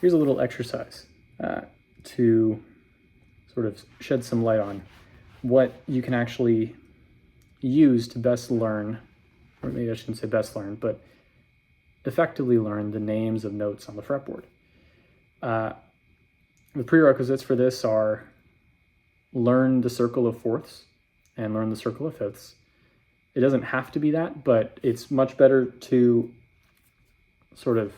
here's a little exercise to sort of shed some light on what you can actually use to best learn, or maybe I shouldn't say best learn, but effectively learn the names of notes on the fretboard. The prerequisites for this are learn the circle of fourths and learn the circle of fifths. It doesn't have to be that, but it's much better to sort of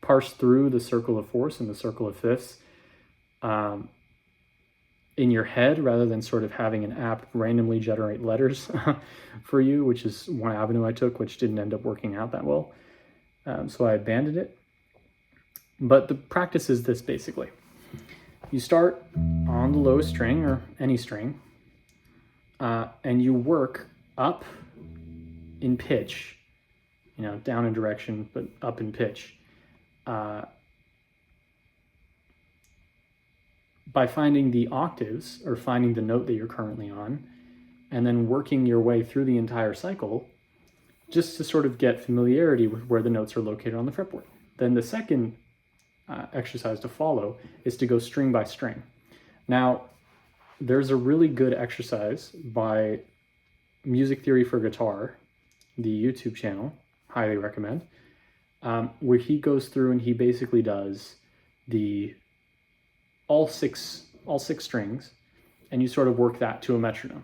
parse through the circle of fourths and the circle of fifths in your head rather than sort of having an app randomly generate letters for you, which is one avenue I took, which didn't end up working out that well. So I abandoned it. But the practice is this basically. You start on the lowest string or any string, and you work up in pitch, down in direction, but up in pitch, by finding the octaves or finding the note that you're currently on, and then working your way through the entire cycle just to sort of get familiarity with where the notes are located on the fretboard. Then the second exercise to follow is to go string by string. Now, there's a really good exercise by Music Theory for Guitar, the YouTube channel, highly recommend, where he goes through and he basically does all six strings, and you sort of work that to a metronome.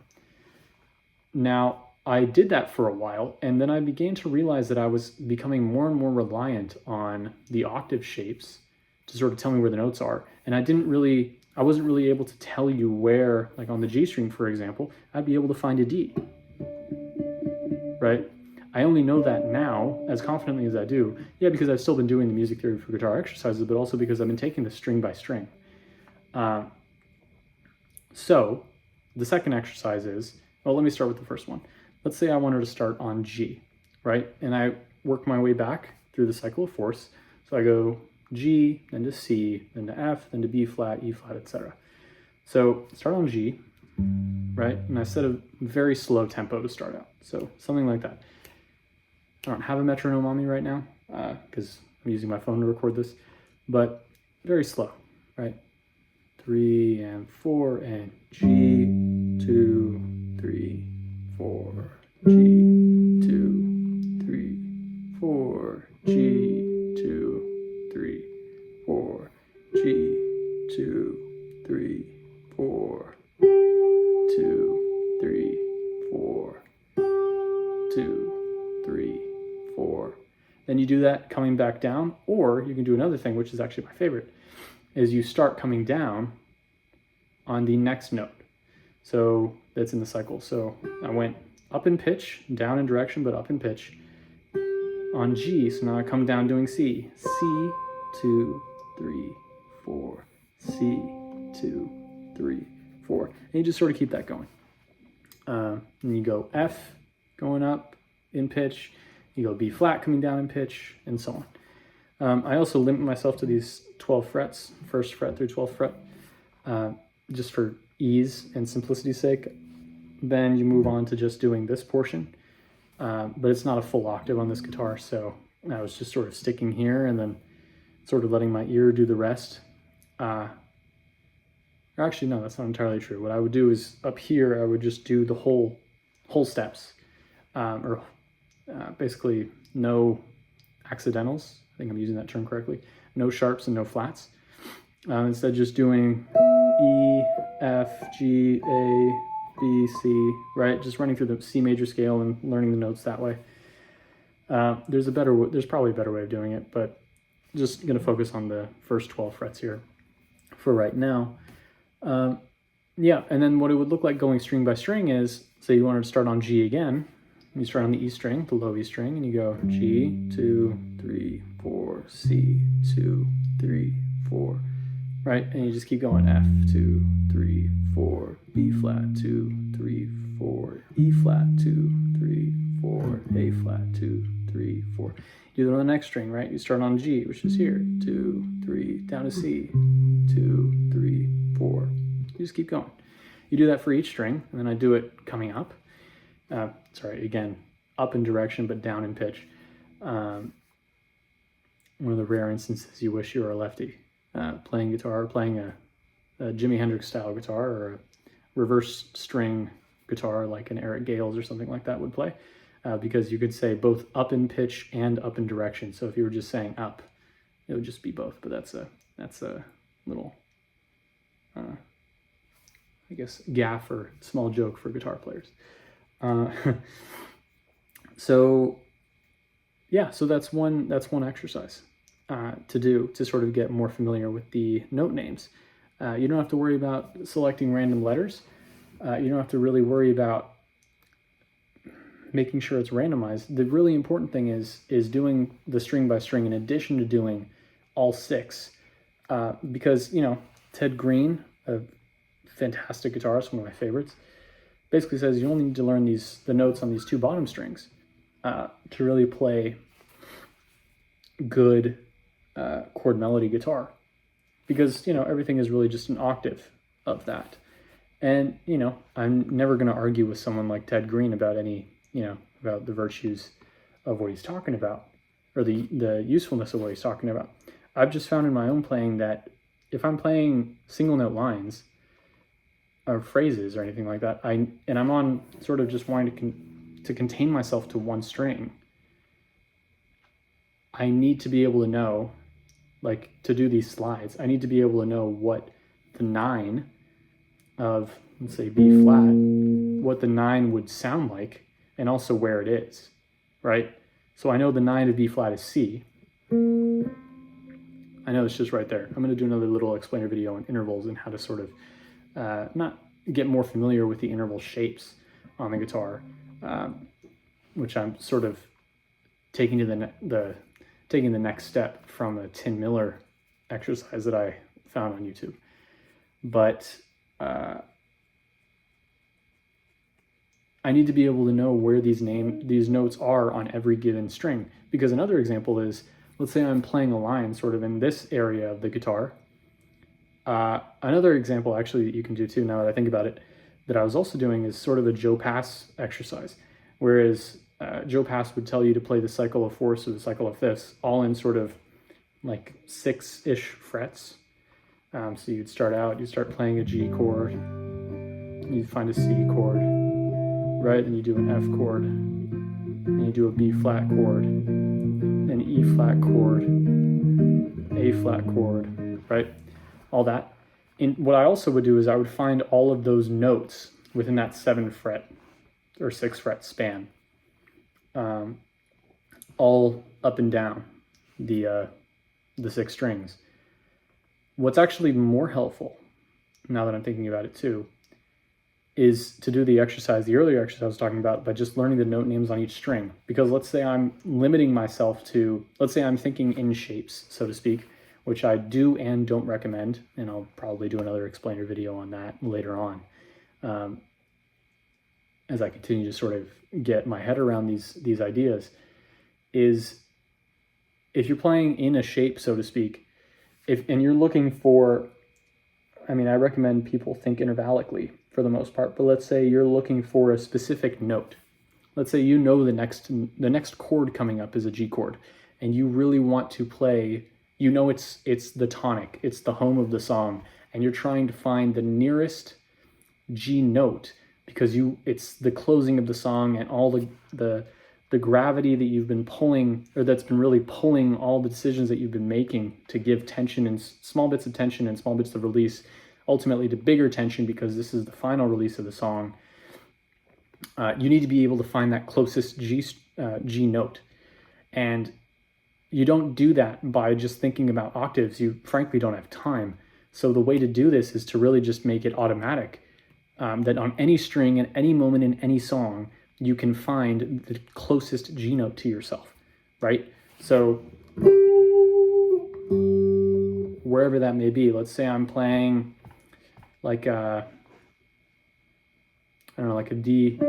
Now, I did that for a while, and then I began to realize that I was becoming more and more reliant on the octave shapes to sort of tell me where the notes are. And I wasn't really able to tell you where, like on the G string, for example, I'd be able to find a D, right? I only know that now as confidently as I do. Yeah, because I've still been doing the Music Theory for Guitar exercises, but also because I've been taking this string by string. So the second exercise is, well, let me start with the first one. Let's say I wanted to start on G, right? And I work my way back through the cycle of fourths. So I go G, then to C, then to F, then to B flat, E flat, etc. So start on G, right? And I set a very slow tempo to start out. So something like that. I don't have a metronome on me right now because I'm using my phone to record this, but very slow, right? 3 and 4 and G, 2, 3, 4, G, 2, 3, 4, G, 2, 3, 4, G, 2, 3, 4, 2, 3, 4, 2, 3, 4. Then you do that coming back down, or you can do another thing, which is actually my favorite, is you start coming down on the next note. So that's in the cycle. So I went up in pitch, down in direction, but up in pitch on G. So now I come down doing C. C, 2, 3, 4. C, 2, 3, 4. And you just sort of keep that going. And you go F going up in pitch. You go B flat coming down in pitch, and so on. I also limit myself to these 12 frets, first fret through 12th fret, just for ease and simplicity's sake. Then you move on to just doing this portion, but it's not a full octave on this guitar, so I was just sort of sticking here and then sort of letting my ear do the rest. Actually, no, that's not entirely true. What I would do is up here, I would just do the whole steps, basically no accidentals. I think I'm using that term correctly. No sharps and no flats. Instead, just doing E, F, G, A, B, C, right? Just running through the C major scale and learning the notes that way. There's probably a better way of doing it, but just going to focus on the first 12 frets here for right now. Yeah, and then what it would look like going string by string is, say you wanted to start on G again, you start on the E string, the low E string, and you go G, 2, 3, 4, C, 2, 3, 4, right? And you just keep going F, 2, 3, 4, B flat, 2, 3, 4, E flat, 2, 3, 4, A flat, 2, 3, 4. You do it on the next string, right? You start on G, which is here, 2, 3, down to C, 2, 3, 4. You just keep going. You do that for each string, and then I do it coming up. Sorry, again, up in direction, but down in pitch. one of the rare instances you wish you were a lefty playing guitar, playing a Jimi Hendrix style guitar, or a reverse string guitar like an Eric Gales or something like that would play, because you could say both up in pitch and up in direction. So if you were just saying up, it would just be both. But that's a little, I guess, gaff or small joke for guitar players. So yeah, so that's one exercise to do to sort of get more familiar with the note names. You don't have to worry about selecting random letters. You don't have to really worry about making sure it's randomized. The really important thing is doing the string by string in addition to doing all 6. Because, you know, Ted Green, a fantastic guitarist, one of my favorites, basically says you only need to learn the notes on these 2 bottom strings to really play good chord melody guitar. Because, you know, everything is really just an octave of that. And, you know, I'm never going to argue with someone like Ted Green about about the virtues of what he's talking about, or the usefulness of what he's talking about. I've just found in my own playing that if I'm playing single note lines or phrases or anything like that, and I'm on sort of just wanting to contain myself to one string, I need to be able to know, like, to do these slides, I need to be able to know what the 9 of, let's say, B flat, what the 9 would sound like, and also where it is, right? So I know the 9 of B flat is C. I know it's just right there. I'm going to do another little explainer video on intervals and how to sort of not get more familiar with the interval shapes on the guitar, which I'm sort of taking to the next step from a Tim Miller exercise that I found on YouTube. But I need to be able to know where these notes are on every given string. Because another example is, let's say I'm playing a line sort of in this area of the guitar. Another example actually that you can do too, now that I think about it, that I was also doing is sort of a Joe Pass exercise. Whereas Joe Pass would tell you to play the cycle of fourths or the cycle of fifths, all in sort of like 6-ish frets. So you'd start playing a G chord, you'd find a C chord, right? Then you do an F chord, and you do a B flat chord, an E flat chord, A flat chord, right? All that. And what I also would do is I would find all of those notes within that 7 fret or 6 fret span, all up and down the 6 strings. What's actually more helpful, now that I'm thinking about it too, is to do the earlier exercise I was talking about, by just learning the note names on each string. Because let's say I'm limiting myself to, let's say I'm thinking in shapes, so to speak, which I do and don't recommend, and I'll probably do another explainer video on that later on, as I continue to sort of get my head around these ideas, is if you're playing in a shape, so to speak, and you're looking for, I mean, I recommend people think intervallically for the most part, but let's say you're looking for a specific note. Let's say you know the next chord coming up is a G chord, and you really want to play, you know it's the tonic, it's the home of the song, and you're trying to find the nearest G note because it's the closing of the song, and all the gravity that you've been pulling, or that's been really pulling all the decisions that you've been making to give tension and small bits of tension and small bits of release, ultimately to bigger tension because this is the final release of the song. You need to be able to find that closest G note. And you don't do that by just thinking about octaves. You frankly don't have time. So the way to do this is to really just make it automatic, that on any string, at any moment in any song, you can find the closest G note to yourself, right? So wherever that may be, let's say I'm playing like a, I don't know, like a D.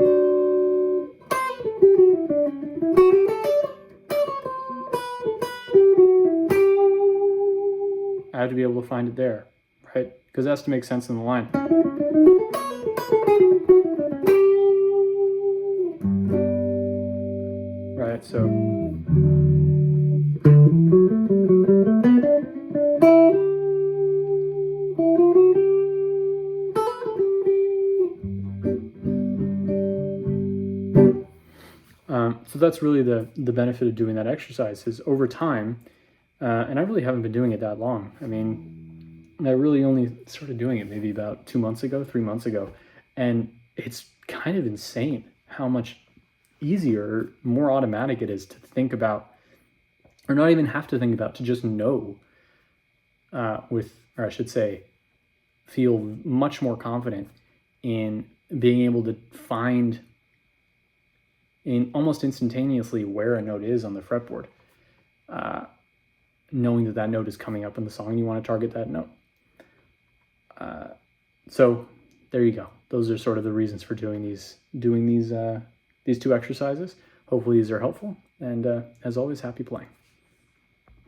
I have to be able to find it there, right? Because it has to make sense in the line. Right, so So that's really the benefit of doing that exercise is over time, and I really haven't been doing it that long. I mean, I really only started doing it maybe about 2 months ago, 3 months ago. And it's kind of insane how much easier, more automatic it is to think about, or not even have to think about, to just know or I should say, feel much more confident in being able to find in almost instantaneously where a note is on the fretboard, knowing that that note is coming up in the song and you want to target that note. So there you go. Those are sort of the reasons for doing these two exercises. Hopefully these are helpful, and as always, happy playing.